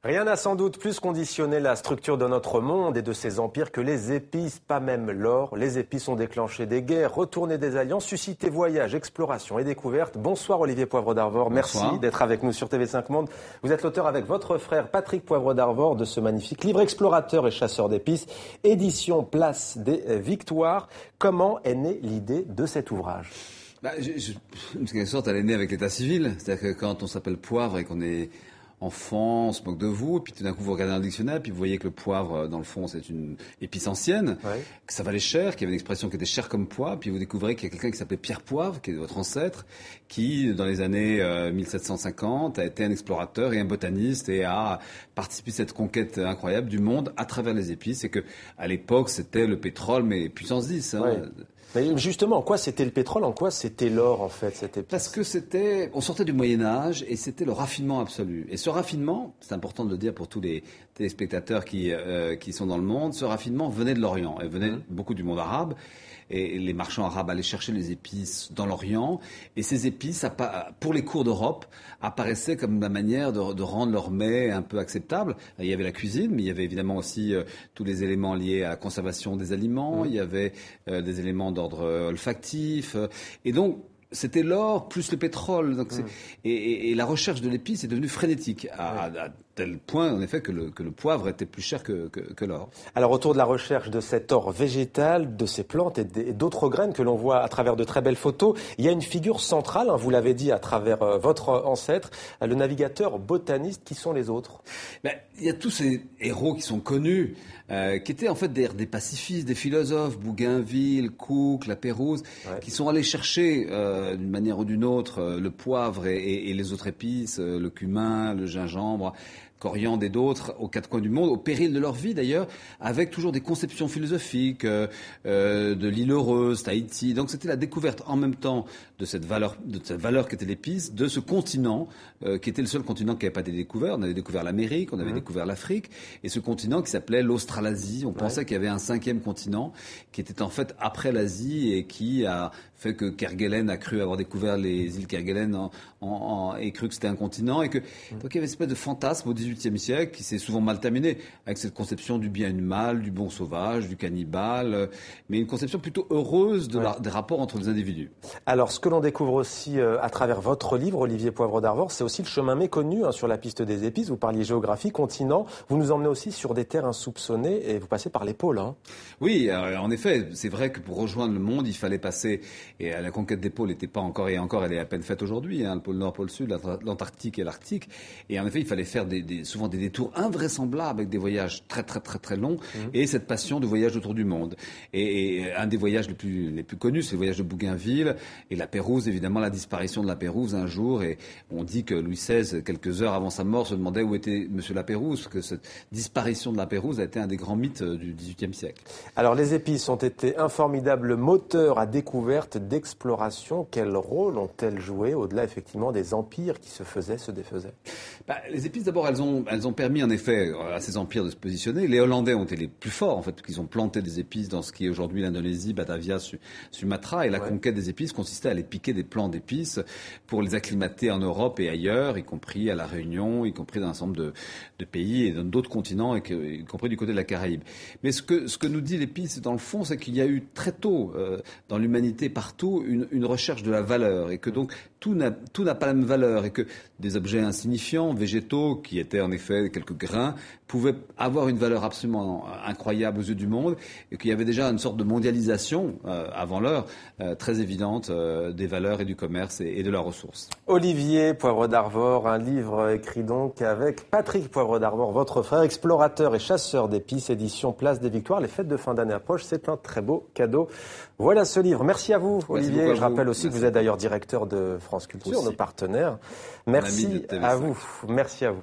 Rien n'a sans doute plus conditionné la structure de notre monde et de ses empires que les épices, pas même l'or. Les épices ont déclenché des guerres, retourné des alliances, suscité voyages, explorations et découvertes. Bonsoir Olivier Poivre d'Arvor, merci d'être avec nous sur TV5 Monde. Vous êtes l'auteur avec votre frère Patrick Poivre d'Arvor de ce magnifique livre Explorateur et chasseur d'épices, édition Place des Victoires. Comment est née l'idée de cet ouvrage ? En quelque sorte, elle est née avec l'état civil. C'est-à-dire que quand on s'appelle Poivre et qu'on est enfant, on se moque de vous, et puis tout d'un coup vous regardez un dictionnaire, puis vous voyez que le poivre, dans le fond, c'est une épice ancienne, que ça valait cher, qu'il y avait une expression qui était chère comme poids, puis vous découvrez qu'il y a quelqu'un qui s'appelait Pierre Poivre, qui est votre ancêtre, qui, dans les années 1750, a été un explorateur et un botaniste et a participé à cette conquête incroyable du monde à travers les épices, et que à l'époque c'était le pétrole, mais puissance 10. Mais justement, en quoi c'était le pétrole, en quoi c'était l'or en fait cette épice ? Parce que on sortait du Moyen-Âge et c'était le raffinement absolu. Et ce raffinement, c'est important de le dire pour tous les téléspectateurs qui sont dans le monde, ce raffinement venait de l'Orient et venait beaucoup du monde arabe. Et les marchands arabes allaient chercher les épices dans l'Orient. Et ces épices, pour les cours d'Europe, apparaissaient comme la manière de rendre leur mets un peu acceptable. Il y avait la cuisine, mais il y avait évidemment aussi tous les éléments liés à la conservation des aliments. Il y avait des éléments d'ordre olfactif. Et donc, c'était l'or plus le pétrole. Donc et la recherche de l'épice est devenue frénétique, à tel point, en effet, que le poivre était plus cher que l'or. Alors, autour de la recherche de cet or végétal, de ces plantes et d'autres graines que l'on voit à travers de très belles photos, il y a une figure centrale, vous l'avez dit, à travers votre ancêtre, le navigateur botaniste. Qui sont les autres ? Il y a tous ces héros qui sont connus, qui étaient en fait des pacifistes, des philosophes, Bougainville, Cook, La Pérouse, qui sont allés chercher d'une manière ou d'une autre le poivre et les autres épices, le cumin, le gingembre, coriandre et d'autres aux quatre coins du monde, au péril de leur vie d'ailleurs, avec toujours des conceptions philosophiques de l'île heureuse, Tahiti. Donc c'était la découverte en même temps de cette valeur qu'était l'épice, de ce continent qui était le seul continent qui n'avait pas été découvert. On avait découvert l'Amérique, on avait découvert l'Afrique, et ce continent qui s'appelait l'Australasie. On pensait qu'il y avait un cinquième continent qui était en fait après l'Asie et qui a fait que Kerguelen a cru avoir découvert les îles Kerguelen et cru que c'était un continent, et que donc il y avait une espèce de fantasme au XVIIIe siècle qui s'est souvent mal terminé avec cette conception du bien et du mal, du bon sauvage, du cannibale, mais une conception plutôt heureuse des rapports entre les individus. Alors, ce que l'on découvre aussi à travers votre livre, Olivier Poivre d'Arvor, c'est aussi le chemin méconnu sur la piste des épices. Vous parliez géographie, continent, vous nous emmenez aussi sur des terres insoupçonnées et vous passez par les pôles. Oui, en effet, c'est vrai que pour rejoindre le monde, il fallait passer, et la conquête des pôles n'était pas encore, et encore elle est à peine faite aujourd'hui, le pôle Nord, pôle Sud, l'Antarctique et l'Arctique, et en effet il fallait faire souvent des détours invraisemblables avec des voyages très très très très longs et cette passion de voyage autour du monde. Et un des voyages les plus connus, c'est le voyage de Bougainville et la Pérouse, évidemment la disparition de la Pérouse un jour, et on dit que Louis XVI, quelques heures avant sa mort, se demandait où était Monsieur la Pérouse, que cette disparition de la Pérouse a été un des grands mythes du XVIIIe siècle. Alors les épices ont été un formidable moteur à découverte, d'exploration. Quel rôle ont-elles joué au-delà effectivement des empires qui se faisaient, se défaisaient ? Les épices, d'abord, elles ont permis en effet à ces empires de se positionner. Les Hollandais ont été les plus forts en fait, parce qu'ils ont planté des épices dans ce qui est aujourd'hui l'Indonésie, Batavia, Sumatra, et la conquête des épices consistait à aller piquer des plants d'épices pour les acclimater en Europe et ailleurs, y compris à la Réunion, y compris dans un certain nombre de pays et dans d'autres continents, y compris du côté de la Caraïbe. Mais ce que nous dit l'épice, dans le fond, c'est qu'il y a eu très tôt dans l'humanité partout une recherche de la valeur, et que donc tout n'a pas la même valeur, et que des objets insignifiants, végétaux, qui étaient en effet quelques grains, pouvaient avoir une valeur absolument incroyable aux yeux du monde, et qu'il y avait déjà une sorte de mondialisation avant l'heure très évidente des valeurs et du commerce et de leurs ressources. Olivier Poivre d'Arvor, un livre écrit donc avec Patrick Poivre d'Arvor, votre frère, explorateur et chasseur d'épices, édition Place des Victoires. Les fêtes de fin d'année approchent, c'est un très beau cadeau. Voilà ce livre. Merci à vous, Olivier. Je rappelle aussi que vous êtes d'ailleurs directeur de France Culture, nos partenaires. Merci à vous. Merci à vous.